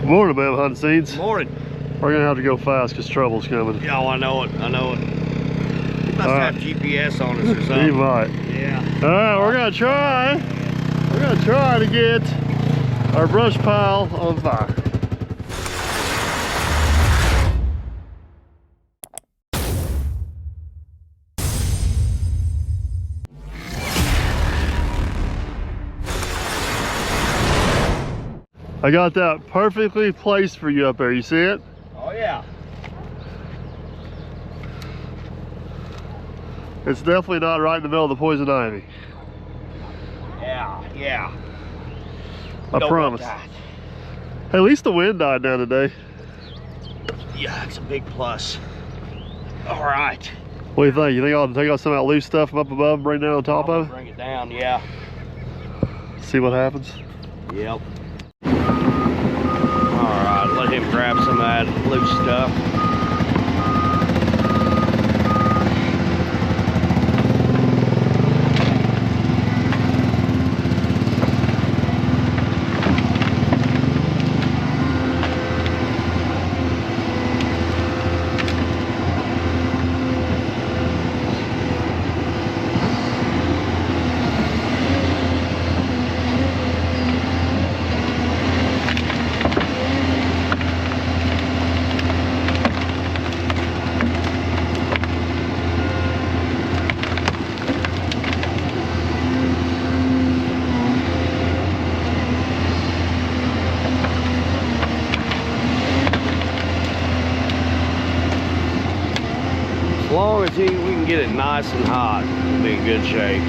Morning, man, behind the scenes. Morning. We're gonna have to go fast because trouble's coming. Yeah, I know it. I know it. He must have GPS on us or something. He might. Yeah. All right, we're gonna try. We're gonna try to get our brush pile on fire. I got that perfectly placed for you up there. You see it? Oh yeah. It's definitely not right in the middle of the poison ivy. Yeah. I promise. Hey, at least the wind died down today. Yeah, it's a big plus. All right. What do you think? You think I'll take out some of that loose stuff from up above and bring it down on top of it? Bring it down, yeah. See what happens? Yep. All right, let him grab some of that loose stuff. As long as we can get it nice and hot, we'll be in good shape.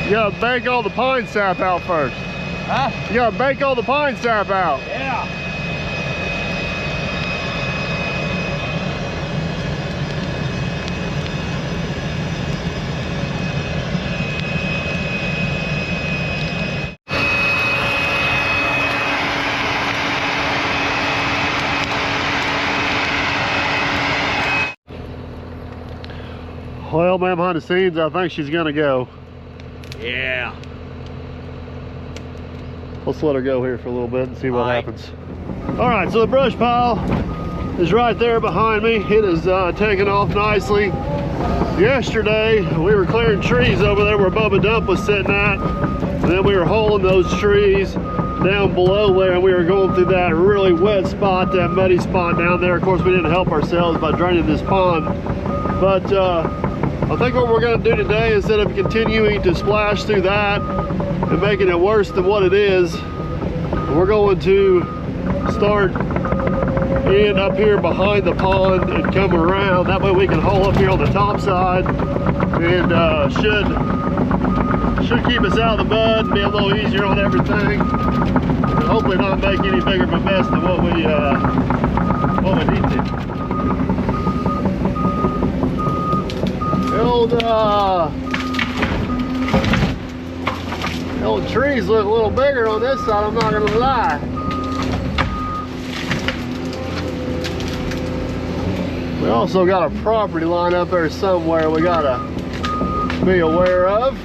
You gotta bake all the pine sap out first. Huh? You gotta bake all the pine sap out. Yeah. Well, man, behind the scenes, I think she's gonna go. Yeah. Let's let her go here for a little bit and see what All right. happens. All right, so the brush pile is right there behind me. It is taking off nicely. Yesterday, we were clearing trees over there where Bubba Dump was sitting at. And then we were hauling those trees down below there, and we were going through that really wet spot, that muddy spot down there. Of course, we didn't help ourselves by draining this pond. But I think what we're going to do today, instead of continuing to splash through that and making it worse than what it is, we're going to start in up here behind the pond and come around. That way we can haul up here on the top side, and should keep us out of the mud and be a little easier on everything, and hopefully not make any bigger of a mess than what we need to. The old trees look a little bigger on this side, I'm not gonna lie. We also got a property line up there somewhere we gotta be aware of.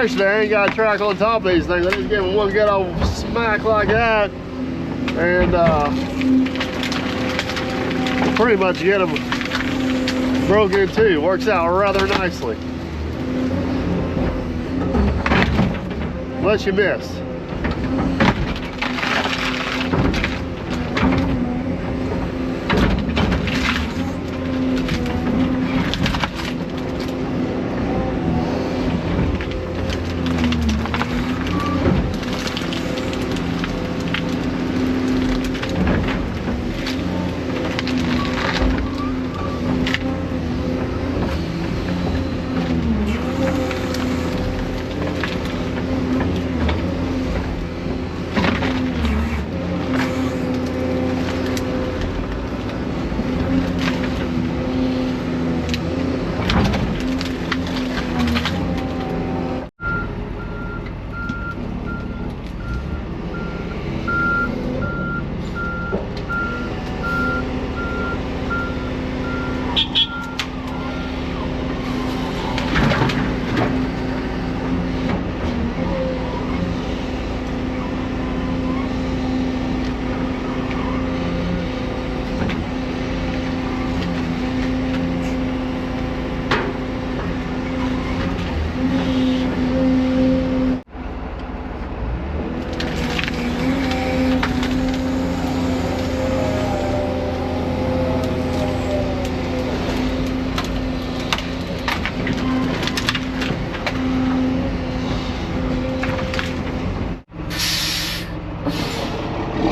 yesterday, I ain't got a track on top of these things. I just gave them one good old smack like that, and pretty much get them broken too. Works out rather nicely. Unless you miss.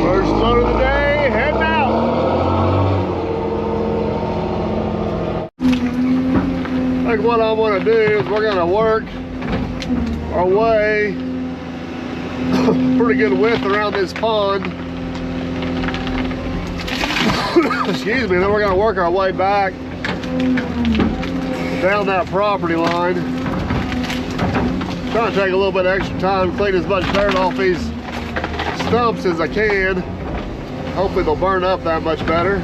First load of the day, heading out. I think what I want to do is we're going to work our way pretty good width around this pond. Excuse me, then we're going to work our way back down that property line. Trying to take a little bit of extra time, clean as much dirt off these stumps as I can. Hopefully they'll burn up that much better.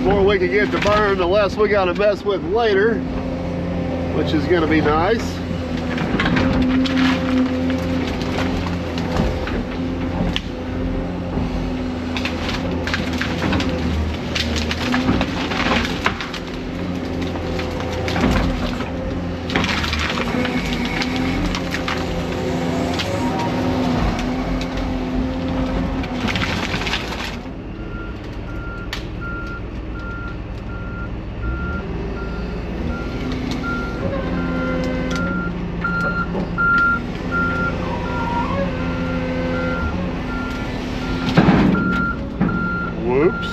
The more we can get to burn, the less we got to mess with later, which is going to be nice. Whoops.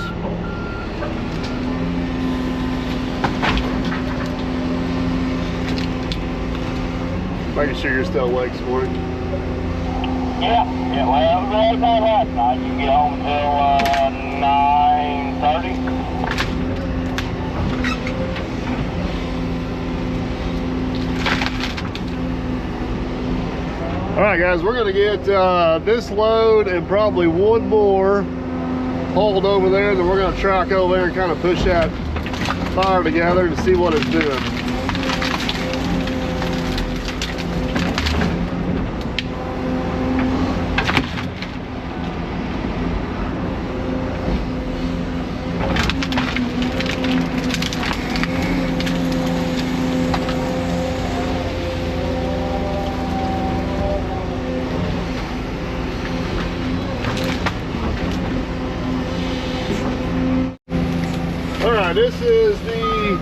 Making sure you're still awake this morning. Yeah, well, it was really bad last night. You get home until 9:30. All right, guys, we're gonna get this load and probably one more hauled over there. Then we're gonna track over there and kind of push that fire together to see what it's doing. This is the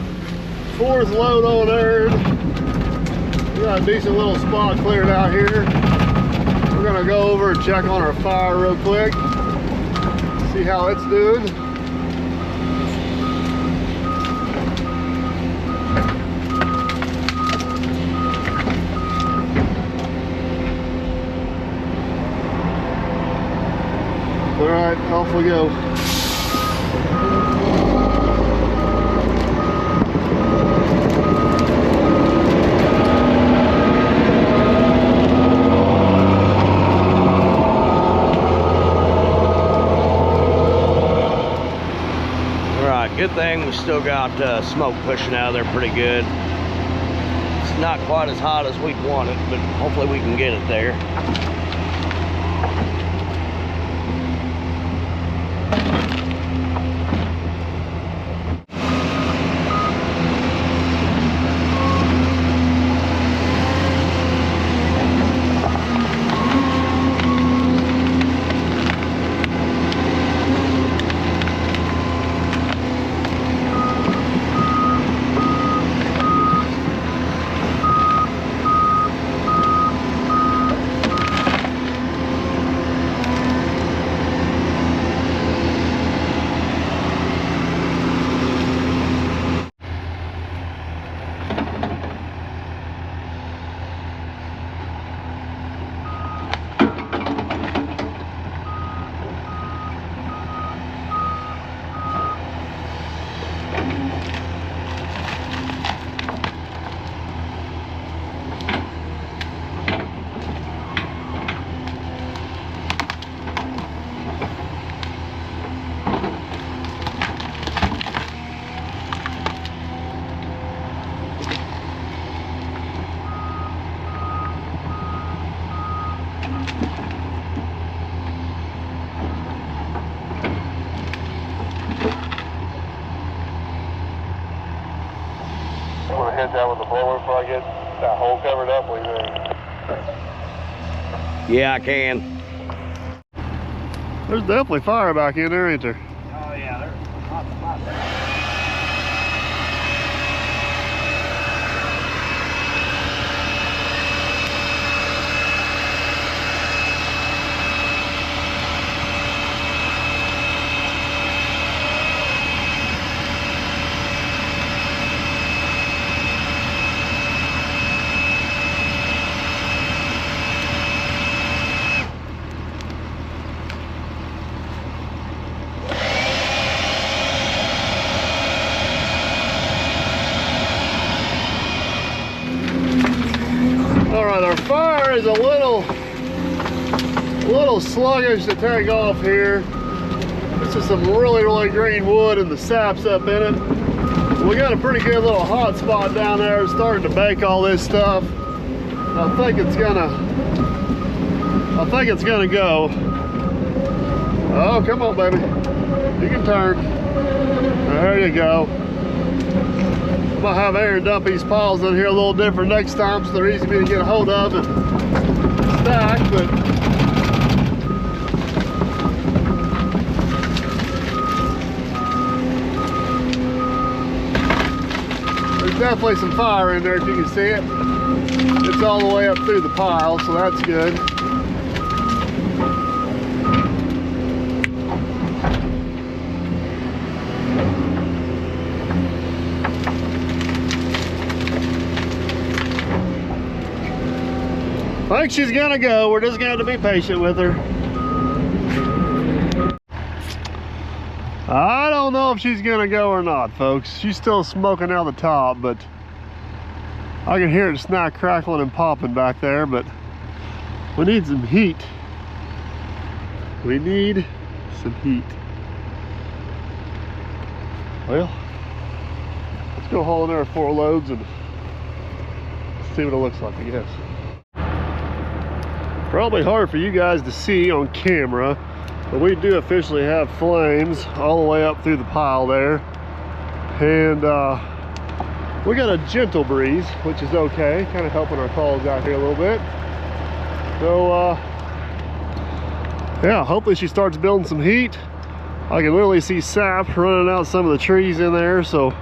fourth load on Earn. We got a decent little spot cleared out here. We're gonna go over and check on our fire real quick, see how it's doing. All right, off we go. Good thing everything's still got smoke pushing out of there pretty good. It's not quite as hot as we'd want it, but hopefully we can get it there. Hit that with the blower before I get that hole covered up, what do you think? Yeah, I can. There's definitely fire back in there, ain't there? Oh yeah, there's hot spot there. Our fire is a little sluggish to take off here. This is some really green wood and the sap's up in it. We got a pretty good little hot spot down there. It's starting to bake all this stuff. I think it's gonna go. Oh, come on, baby. You can turn. There you go. I'm gonna have Aaron dump these piles in here a little different next time so they're easy for me to get a hold of and stack, but there's definitely some fire in there if you can see it. It's all the way up through the pile, so that's good. I think she's gonna go. We're just gonna have to be patient with her. I don't know if she's gonna go or not, folks. She's still smoking out the top, but I can hear it snack crackling and popping back there, but we need some heat. We need some heat. Well, let's go haul in there 4 loads and see what it looks like, I guess. Probably hard for you guys to see on camera, but we do officially have flames all the way up through the pile there. And we got a gentle breeze, which is okay, kind of helping our calls out here a little bit. So yeah, hopefully she starts building some heat. I can literally see sap running out some of the trees in there, so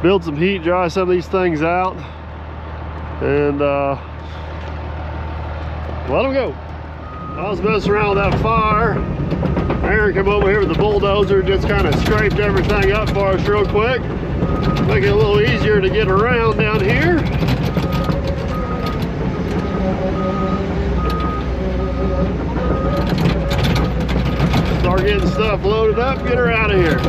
build some heat, dry some of these things out, and let them go. I was messing around with that fire. Aaron came over here with the bulldozer, just kind of scraped everything up for us real quick. Make it a little easier to get around down here. Start getting stuff loaded up, get her out of here.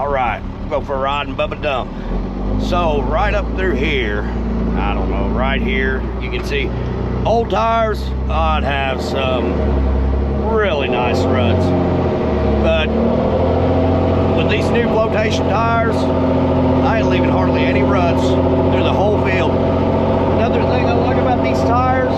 All right, go for a ride in Bubba Dump. So right up through here, I don't know, right here, you can see old tires. I'd have some really nice ruts, but with these new flotation tires, I ain't leaving hardly any ruts through the whole field. Another thing I like about these tires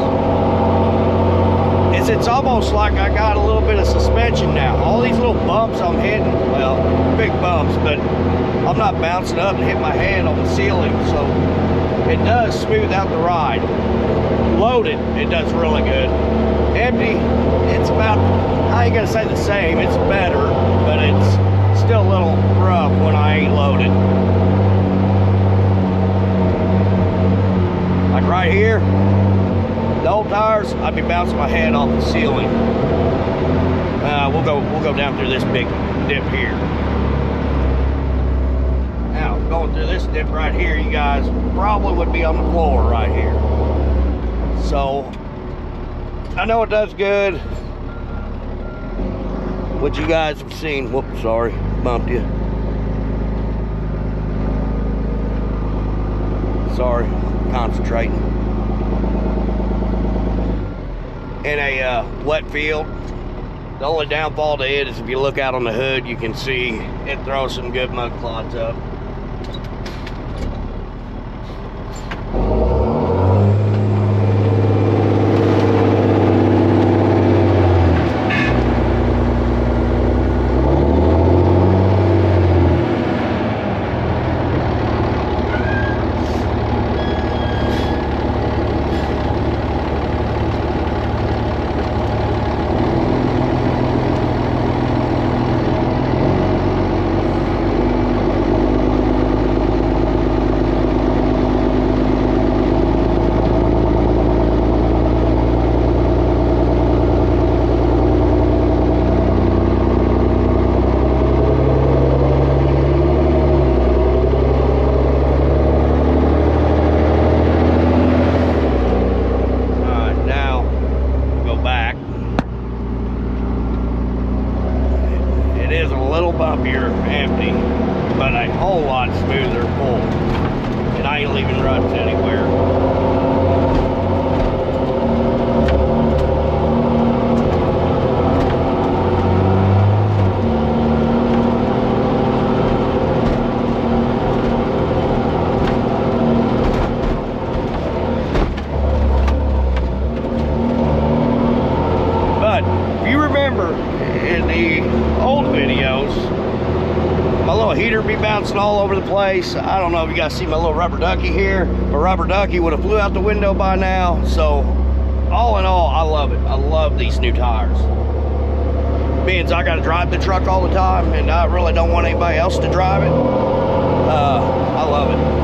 is it's almost like I got a little bit of suspension now. All these little bumps I'm hitting, well, big bumps, but I'm not bouncing up and hitting my hand on the ceiling, so it does smooth out the ride. Loaded, it does really good. Empty, it's about, I ain't gonna say the same, it's better, but it's still a little rough when I ain't loaded. Like right here, the old tires, I'd be bouncing my head off the ceiling. We'll go down through this big dip here. Now, going through this dip right here, you guys probably would be on the floor right here. So, I know it does good. What you guys have seen, whoops, sorry, bumped you. Sorry, concentrating. In a wet field, the only downfall to it is if you look out on the hood, you can see it throws some good mud clods up. Bumpier empty, but a whole lot smoother full, and I ain't leaving ruts anywhere. But if you remember in the old videos, my little heater be bouncing all over the place. I don't know if you guys see my little rubber ducky here. My rubber ducky would have flew out the window by now. So all in all, I love it. I love these new tires. Means I gotta drive the truck all the time, and I really don't want anybody else to drive it. I love it.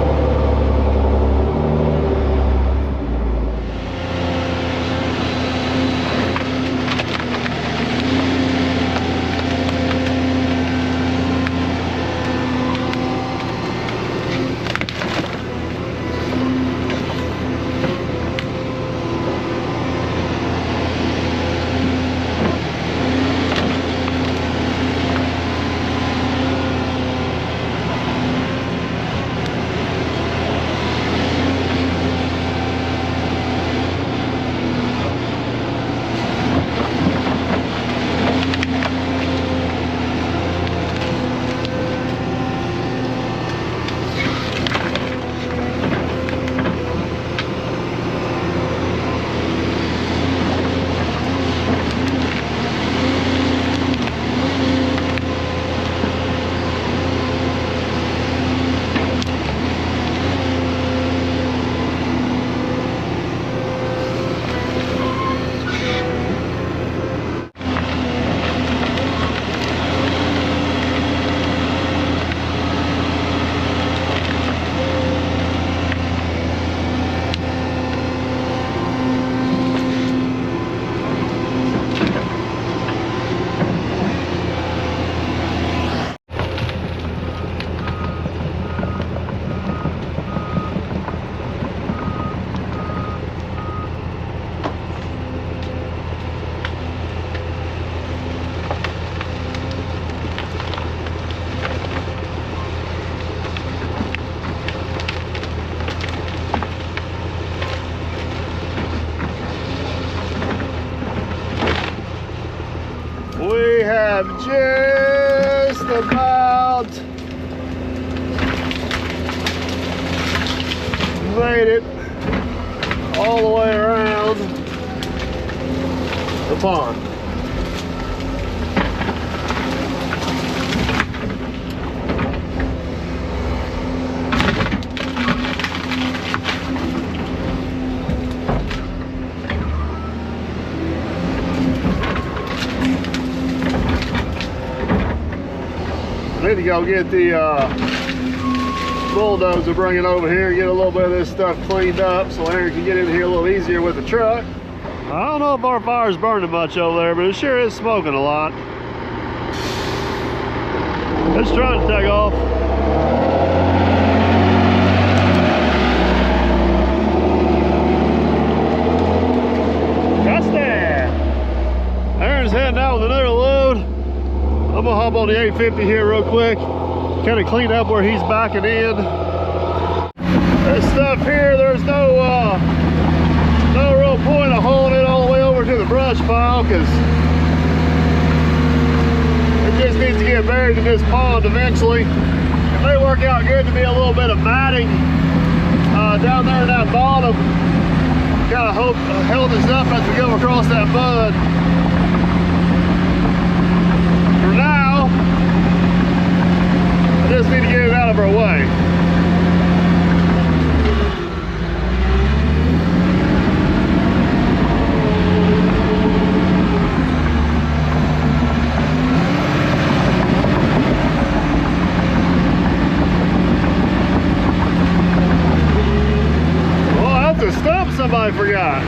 about made it all the way around the pond. I need to go get the bulldozer, bring it over here, get a little bit of this stuff cleaned up so Aaron can get in here a little easier with the truck. I don't know if our fire's burning much over there, but it sure is smoking a lot. It's trying to take off. That's that. Aaron's heading out with another load. I'm gonna hop on the 850 here real quick, kind of clean up where he's backing in. This stuff here, there's no real point of hauling it all the way over to the brush pile because it just needs to get buried in this pond eventually. It may work out good to be a little bit of matting down there in that bottom. Kind of held this up as we go across that mud. For now, I just need to get it out of our way. I forgot.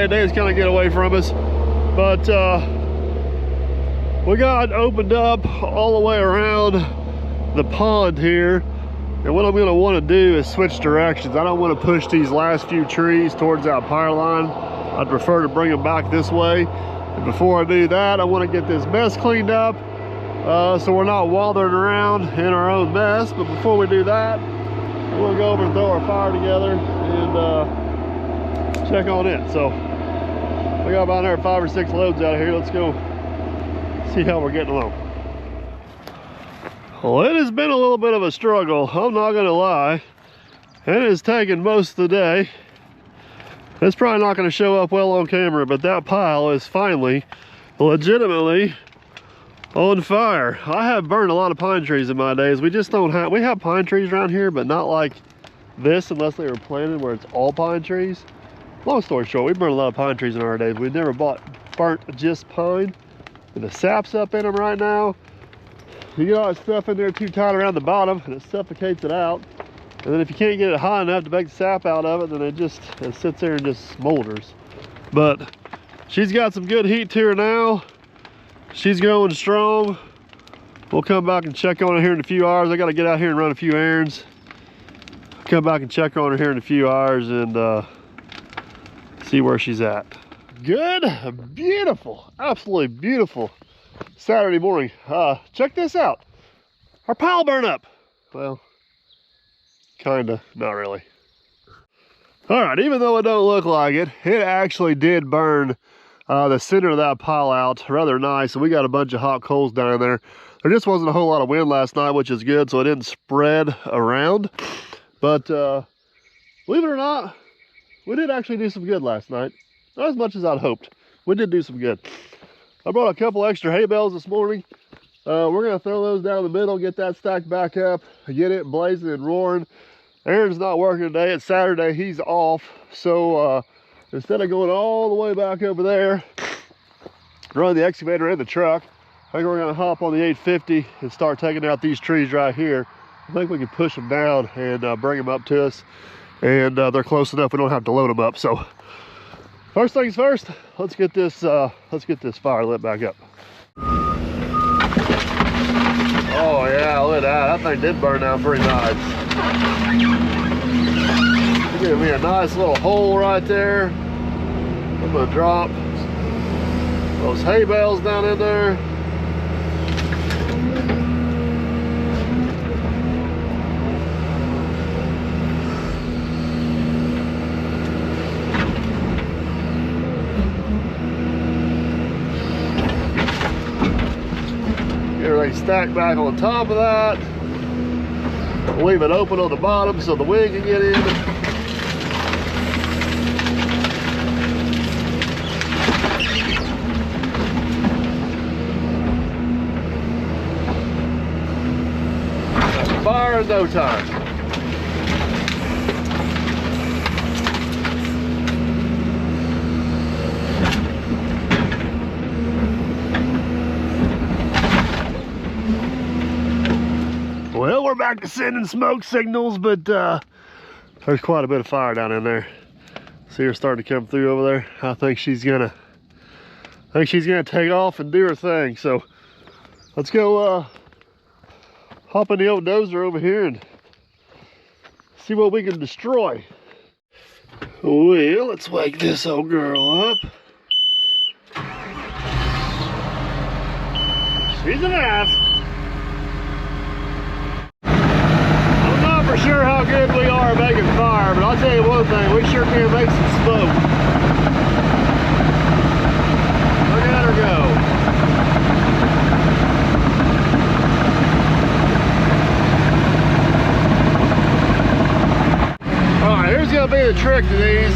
Days kind of get away from us, but we got opened up all the way around the pond here, and what I'm going to want to do is switch directions. I don't want to push these last few trees towards that power line. I'd prefer to bring them back this way, and before I do that I want to get this mess cleaned up so we're not wandering around in our own mess. But before we do that, we'll go over and throw our fire together and check on it. So we got about 5 or 6 loads out of here. Let's go see how we're getting along. Well, it has been a little bit of a struggle, I'm not gonna lie. It has taken most of the day. It's probably not gonna show up well on camera, but that pile is finally, legitimately on fire. I have burned a lot of pine trees in my days. We just don't have, we have pine trees around here, but not like this unless they were planted where it's all pine trees. Long story short, we burned a lot of pine trees in our days. We've never burnt just pine. And the sap's up in them right now. You get all that stuff in there too tight around the bottom and it suffocates it out. And then if you can't get it high enough to make the sap out of it, then it sits there and just smolders. But she's got some good heat to her now. She's going strong. We'll come back and check on her here in a few hours. I got to get out here and run a few errands. Come back and check on her here in a few hours and see where she's at. Good, beautiful, absolutely beautiful Saturday morning. Check this out. Our pile burned up. Well, kinda, not really. All right, even though it don't look like it, it actually did burn the center of that pile out rather nice. And we got a bunch of hot coals down there. There just wasn't a whole lot of wind last night, which is good, so it didn't spread around. But believe it or not, we did actually do some good last night. Not as much as I'd hoped. We did do some good. I brought a couple extra hay bales this morning. We're gonna throw those down the middle, get that stacked back up, get it blazing and roaring. Aaron's not working today. It's Saturday. He's off. So instead of going all the way back over there, run the excavator in the truck, I think we're gonna hop on the 850 and start taking out these trees right here. I think we can push them down and bring them up to us. And they're close enough we don't have to load them up. So first things first, let's get this fire lit back up. Oh yeah, look at that. That thing did burn down pretty nice. Give me a nice little hole right there. I'm gonna drop those hay bales down in there. Get everything stacked back on top of that. Leave it open on the bottom so the wind can get in. Fire in no time. Well, we're back to sending smoke signals, but there's quite a bit of fire down in there. See her starting to come through over there. I think she's gonna take off and do her thing. So let's go hop in the old dozer over here and see what we can destroy. Well, let's wake this old girl up. She's alive. I'm not for sure how good we are at making fire, but I'll tell you one thing, we sure can make some smoke. Look at her go. Alright, here's gonna be the trick to these.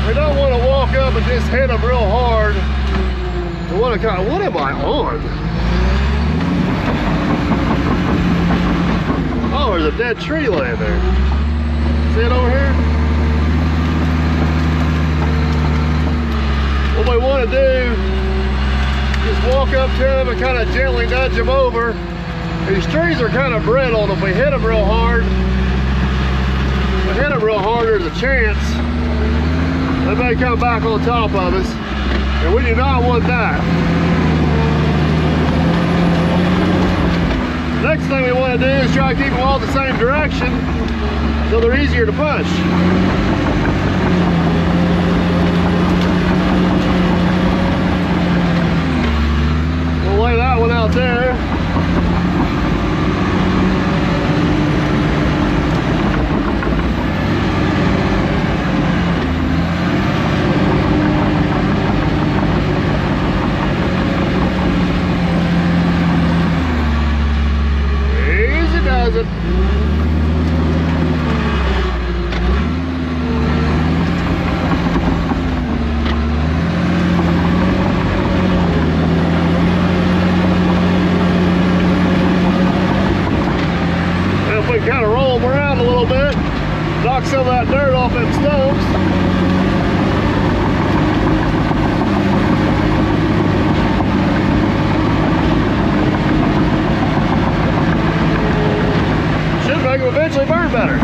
We don't want to walk up and just hit them real hard. We want to kind of, what am I on? Oh, there's a dead tree laying there. See it over here? What we want to do is walk up to them and kind of gently nudge them over. These trees are kind of brittle, and if we hit them real hard, there's a chance they may come back on top of us, and we do not want that. Next thing we want to do is try to keep them all the same direction so they're easier to push. We'll lay that one out there. Kind of roll them around a little bit, knock some of that dirt off them stumps. Should make them eventually burn better.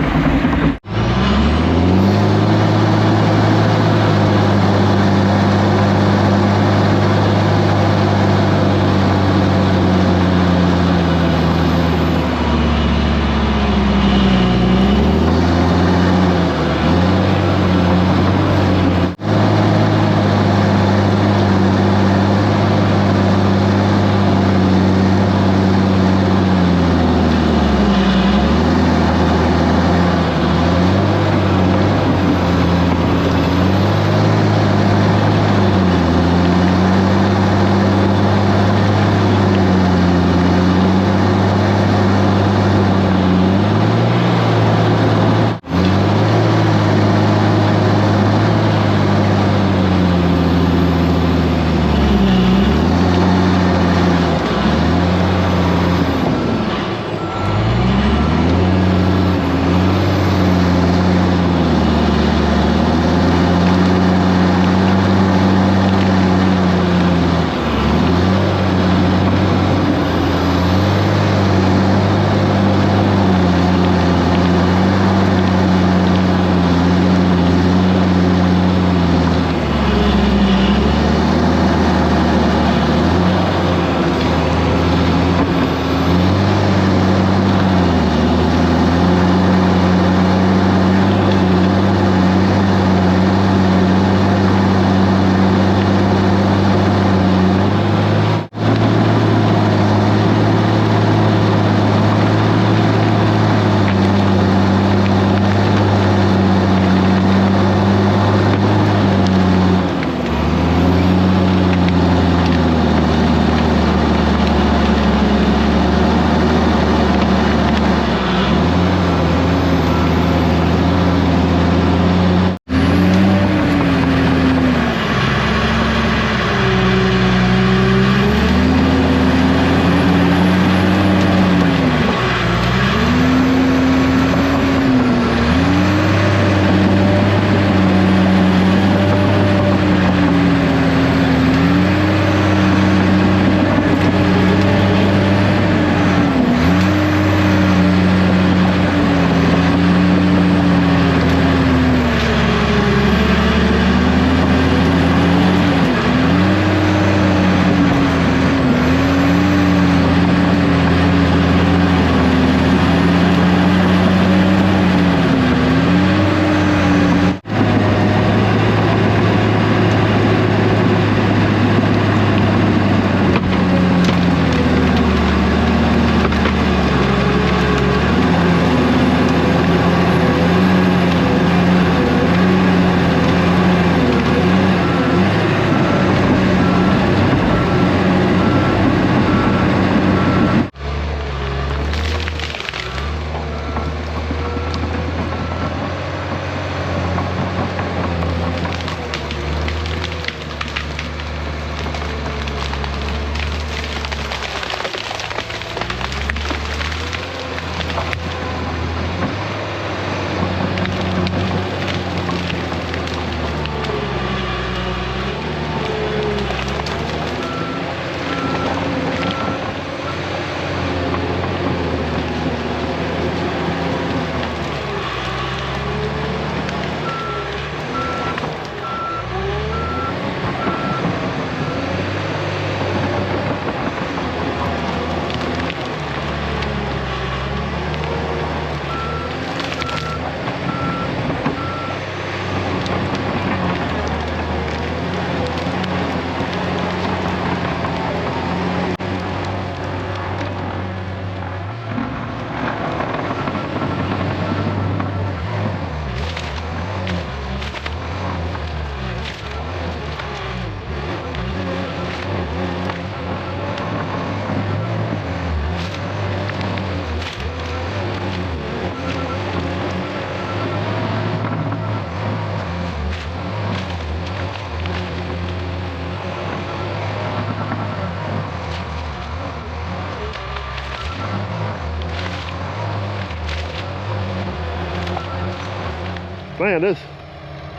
Man, this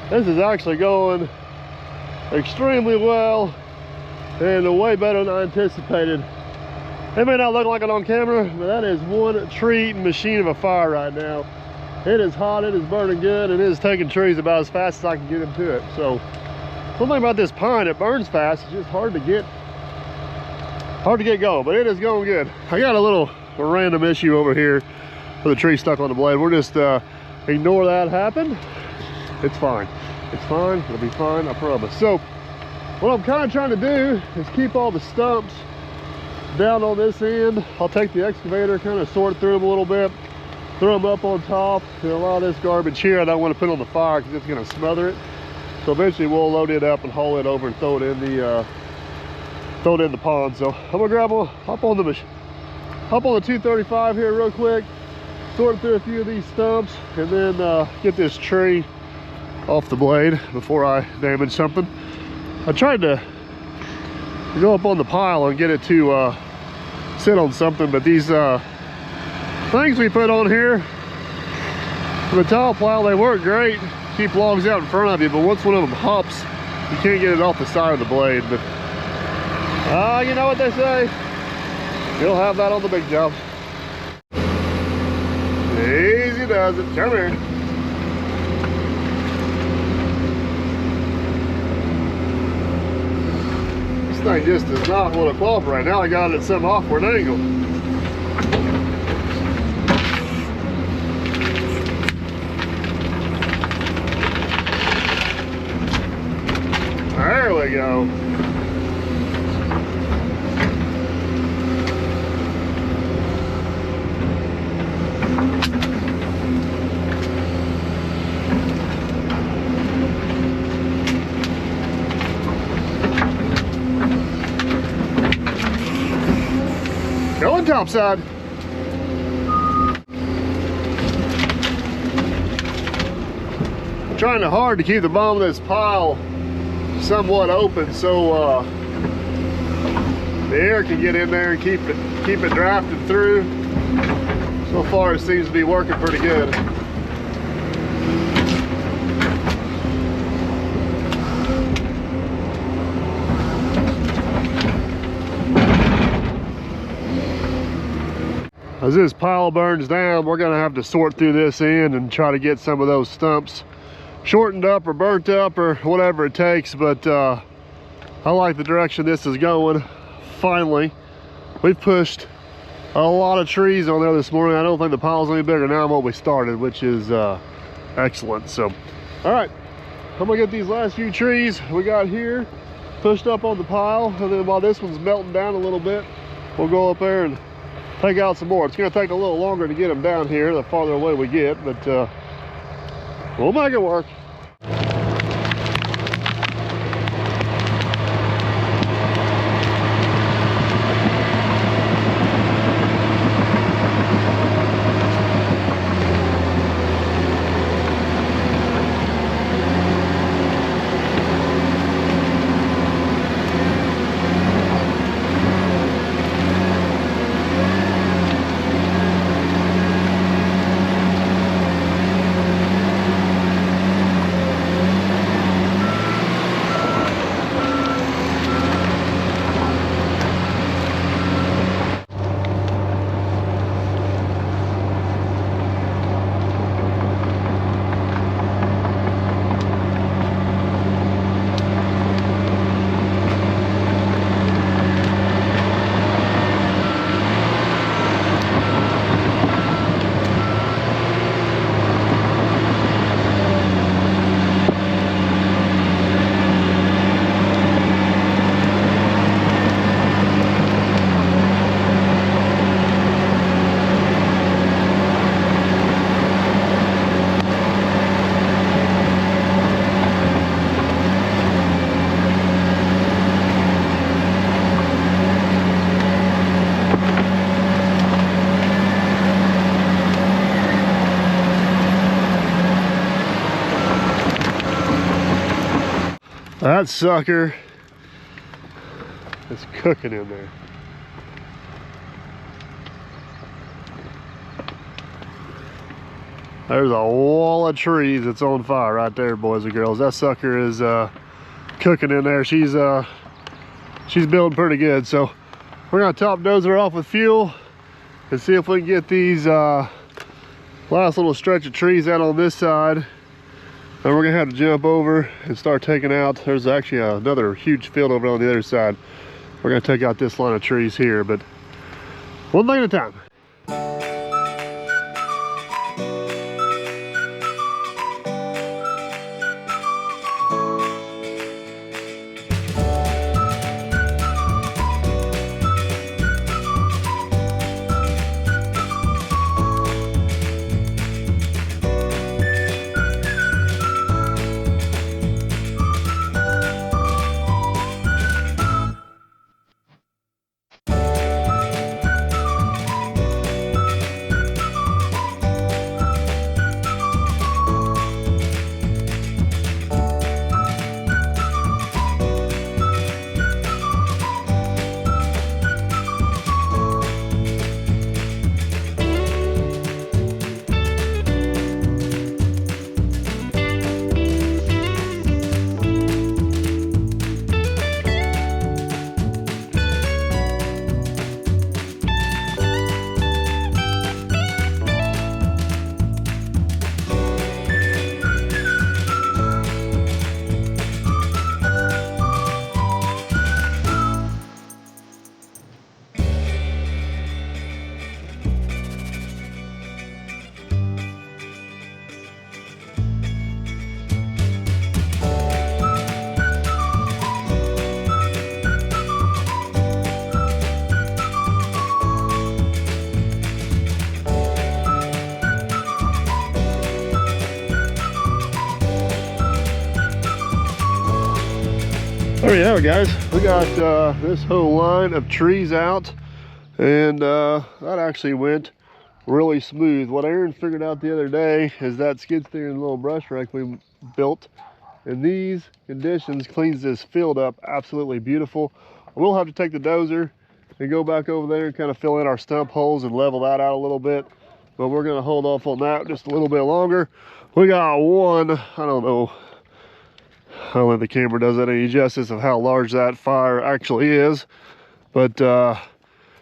is actually going extremely well and way better than I anticipated. It may not look like it on camera, but that is one tree machine of a fire right now. It is hot, it is burning good, and it is taking trees about as fast as I can get into it. So, one thing about this pine, it burns fast. It's just hard to get going, but it is going good. I got a random issue over here with the tree stuck on the blade. We're just ignore that happened. It's fine. It's fine. It'll be fine, I promise. So, what I'm kind of trying to do is keep all the stumps down on this end. I'll take the excavator, kind of sort through them a little bit, throw them up on top, and a lot of this garbage here I don't want to put on the fire because it's going to smother it. So eventually we'll load it up and haul it over and throw it in the pond. So I'm gonna hop on the 235 here real quick, sort through a few of these stumps, and then get this tree off the blade before I damage something. I tried to go up on the pile and get it to sit on something, but these things we put on here for the tile plow, they work great, keep logs out in front of you, but once one of them hops, you can't get it off the side of the blade. But you know what they say, you'll have that on the big job. Easy does it. Come here. This thing just does not want to cooperate. Now I got it at some awkward angle. There we go. Going topside. I'm trying hard to keep the bottom of this pile somewhat open so the air can get in there and keep it drafted through. So far it seems to be working pretty good. As this pile burns down, we're gonna have to sort through this end and try to get some of those stumps shortened up or burnt up or whatever it takes. But I like the direction this is going. Finally, we've pushed a lot of trees on there this morning. I don't think the pile's any bigger now than what we started, which is excellent. So, all right, I'm gonna get these last few trees we got here pushed up on the pile, and then while this one's melting down a little bit, we'll go up there and take out some more. It's gonna take a little longer to get them down here the farther away we get, but we'll make it work. That sucker is cooking in there. There's a wall of trees that's on fire right there, boys and girls. That sucker is cooking in there. She's building pretty good. So we're gonna top dozer off with fuel and see if we can get these last little stretch of trees out on this side. And we're gonna have to jump over and start taking out. There's actually another huge field over on the other side. We're gonna take out this line of trees here, but one thing at a time. There you have it, guys. We got this whole line of trees out, and that actually went really smooth. What Aaron figured out the other day is that skid steer and little brush rack we built in these conditions cleans this field up absolutely beautiful. We'll have to take the dozer and go back over there and kind of fill in our stump holes and level that out a little bit, but we're going to hold off on that just a little bit longer. We got one, I don't think the camera does it any justice of how large that fire actually is, but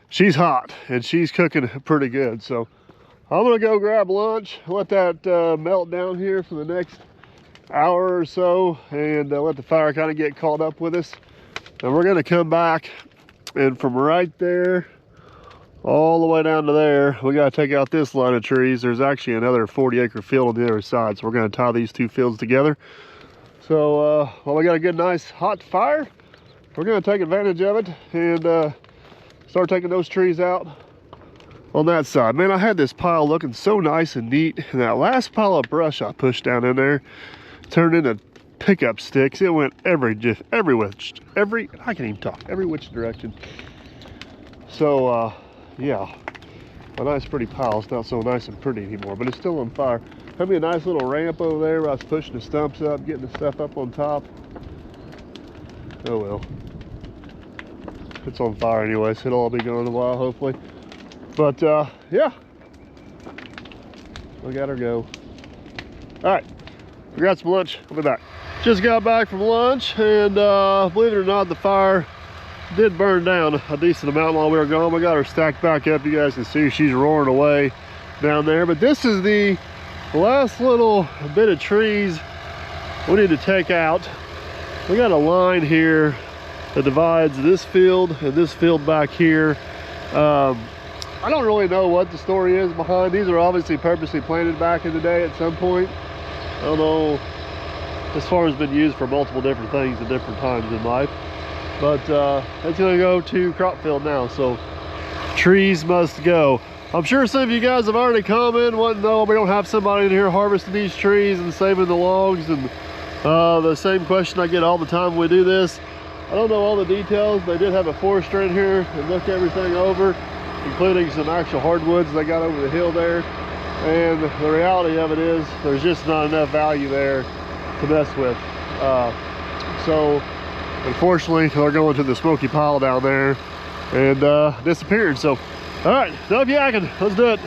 she's hot and she's cooking pretty good. So I'm gonna go grab lunch, let that melt down here for the next hour or so, and let the fire kind of get caught up with us. And we're gonna come back, and from right there all the way down to there, we gotta take out this line of trees. There's actually another 40-acre field on the other side, so we're gonna tie these two fields together. So while we got a good nice hot fire, we're going to take advantage of it and start taking those trees out on that side. Man, I had this pile looking so nice and neat, and that last pile of brush I pushed down in there turned into pickup sticks. It went every which direction. So yeah, a nice pretty pile. It's not so nice and pretty anymore, but it's still on fire. Had me a nice little ramp over there where I was pushing the stumps up, getting the stuff up on top. Oh well. It's on fire anyway, so it'll all be gone in a while, hopefully. But yeah, we got her go. All right, we got some lunch. I'll be back. Just got back from lunch, and believe it or not, the fire did burn down a decent amount while we were gone. We got her stacked back up. You guys can see she's roaring away down there. But this is the last little bit of trees we need to take out. We got a line here that divides this field and this field back here. I don't really know what the story is behind these. Are obviously purposely planted back in the day at some point. I don't know. This farm's been used for multiple different things at different times in life, but it's gonna go to crop field now, so trees must go. I'm sure some of you guys have already commented, wanting to know we don't have somebody in here harvesting these trees and saving the logs, and the same question I get all the time when we do this. I don't know all the details. They did have a forester in here and look everything over, including some actual hardwoods they got over the hill there. And the reality of it is there's just not enough value there to mess with. So unfortunately, they're going to the smoky pile down there and disappeared. So all right, enough yakking, let's do it.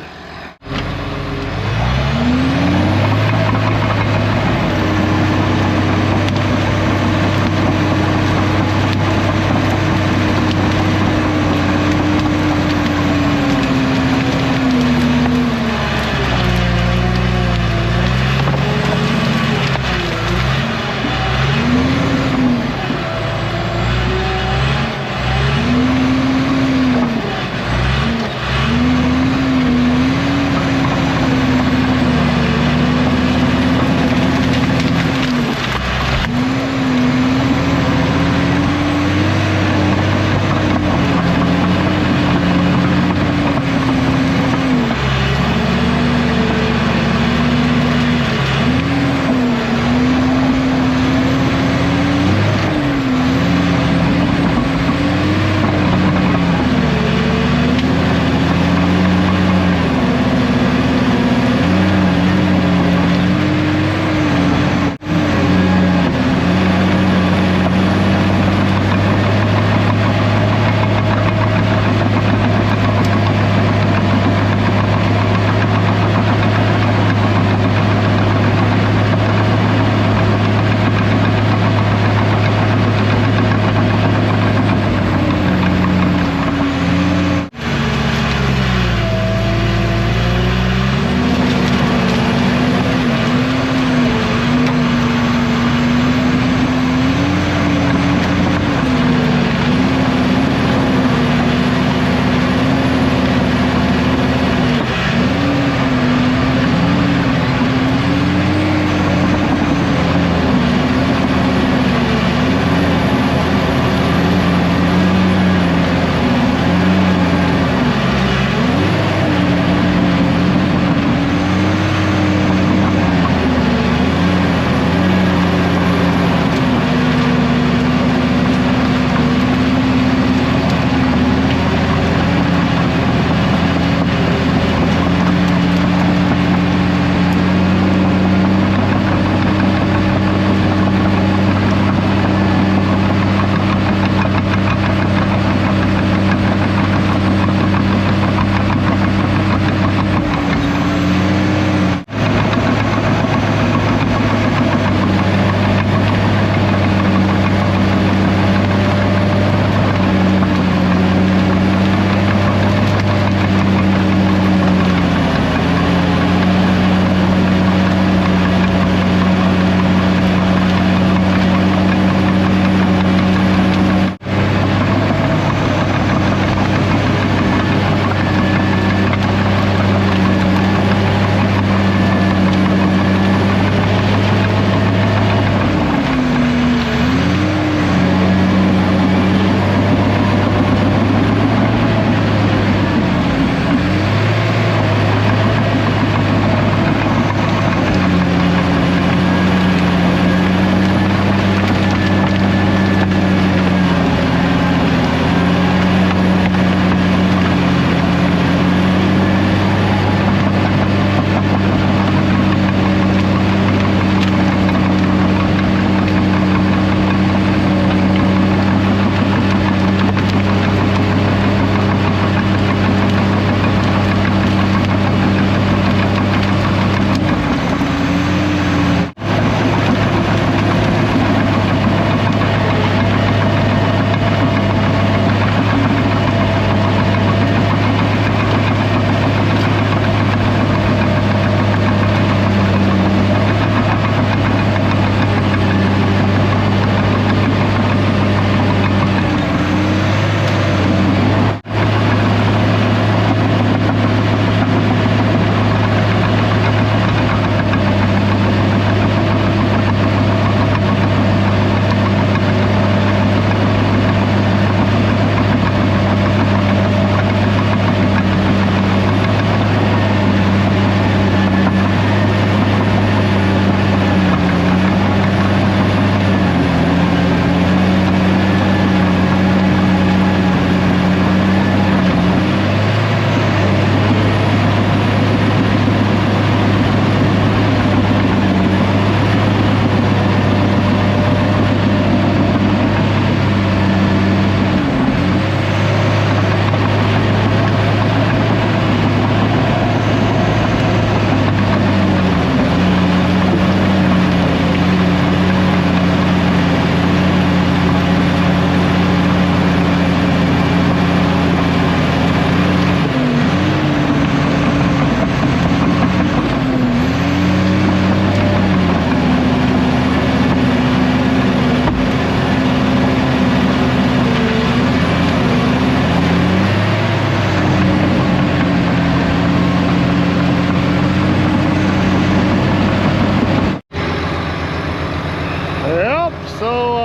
so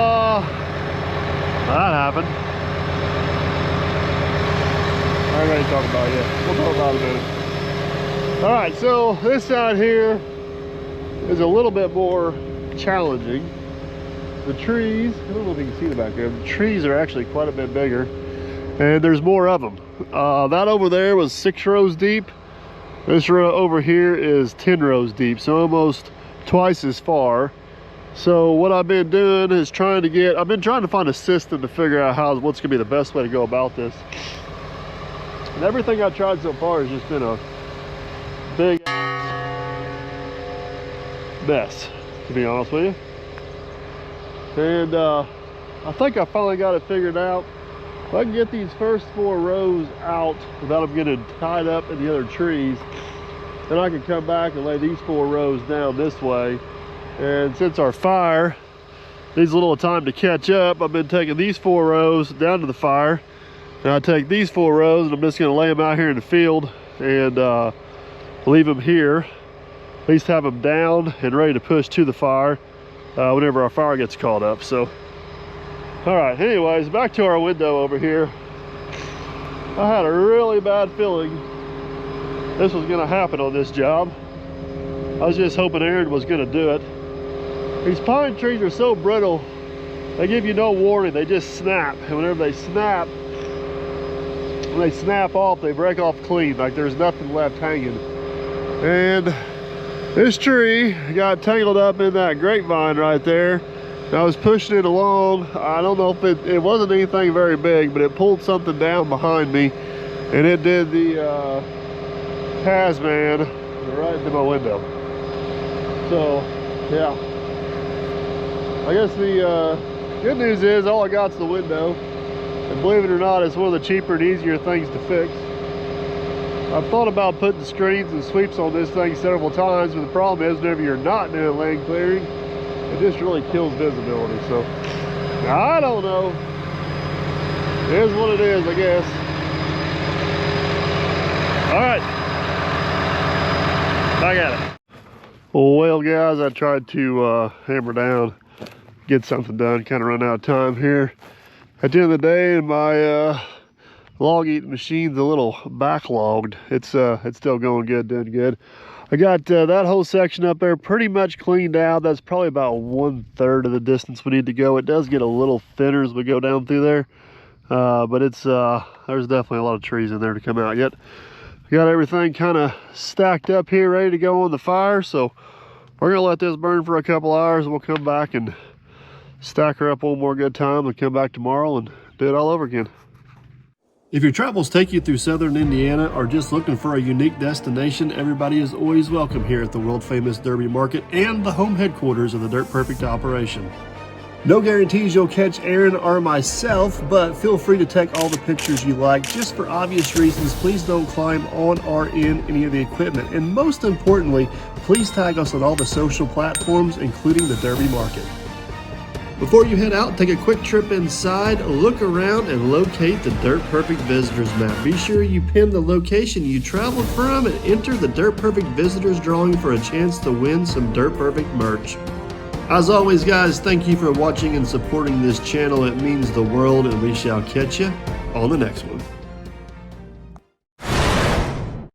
that happened. I ain't ready to talk about it yet. We'll talk about it in a minute. All right, so this side here is a little bit more challenging. The trees, I don't know if you can see the back there, the trees are actually quite a bit bigger, and there's more of them. That over there was 6 rows deep. This row over here is 10 rows deep, so almost twice as far. So what I've been doing is I've been trying to find a system to figure out what's gonna be the best way to go about this. And everything I've tried so far has just been a big mess, to be honest with you. And I think I finally got it figured out. If I can get these first 4 rows out without them getting tied up in the other trees, then I can come back and lay these 4 rows down this way. And since our fire needs a little time to catch up, I've been taking these 4 rows down to the fire. And I take these 4 rows and I'm just gonna lay them out here in the field and leave them here. At least have them down and ready to push to the fire whenever our fire gets caught up. So, all right, anyways, back to our window over here. I had a really bad feeling this was gonna happen on this job. I was just hoping Aaron was gonna do it. These pine trees are so brittle, they give you no warning, they just snap. And whenever they snap, when they snap off, they break off clean, like there's nothing left hanging. And this tree got tangled up in that grapevine right there. I was pushing it along. I don't know if it wasn't anything very big, but it pulled something down behind me, and it did the Tasman right into my window. So, yeah. I guess the good news is all I got's the window, and believe it or not, it's one of the cheaper and easier things to fix. I've thought about putting screens and sweeps on this thing several times, but the problem is whenever you're not doing lane clearing, it just really kills visibility. So I don't know. It is what it is, I guess. All right, back at it. Well, guys, I tried to hammer down, get something done, kind of run out of time here. At the end of the day, my log eating machine's a little backlogged. It's still going good, doing good. I got that whole section up there pretty much cleaned out. That's probably about 1/3 of the distance we need to go. It does get a little thinner as we go down through there, but it's there's definitely a lot of trees in there to come out yet. Got everything kind of stacked up here, ready to go on the fire. So we're gonna let this burn for a couple hours, and we'll come back and stack her up one more good time and come back tomorrow and do it all over again. If your travels take you through southern Indiana or just looking for a unique destination, everybody is always welcome here at the world famous Derby Market and the home headquarters of the Dirt Perfect operation. No guarantees you'll catch Aaron or myself, but feel free to take all the pictures you like. Just for obvious reasons, please don't climb on or in any of the equipment. And most importantly, please tag us on all the social platforms, including the Derby Market. Before you head out, take a quick trip inside, look around, and locate the Dirt Perfect Visitors Map. Be sure you pin the location you traveled from and enter the Dirt Perfect Visitors drawing for a chance to win some Dirt Perfect merch. As always, guys, thank you for watching and supporting this channel. It means the world, and we shall catch you on the next one.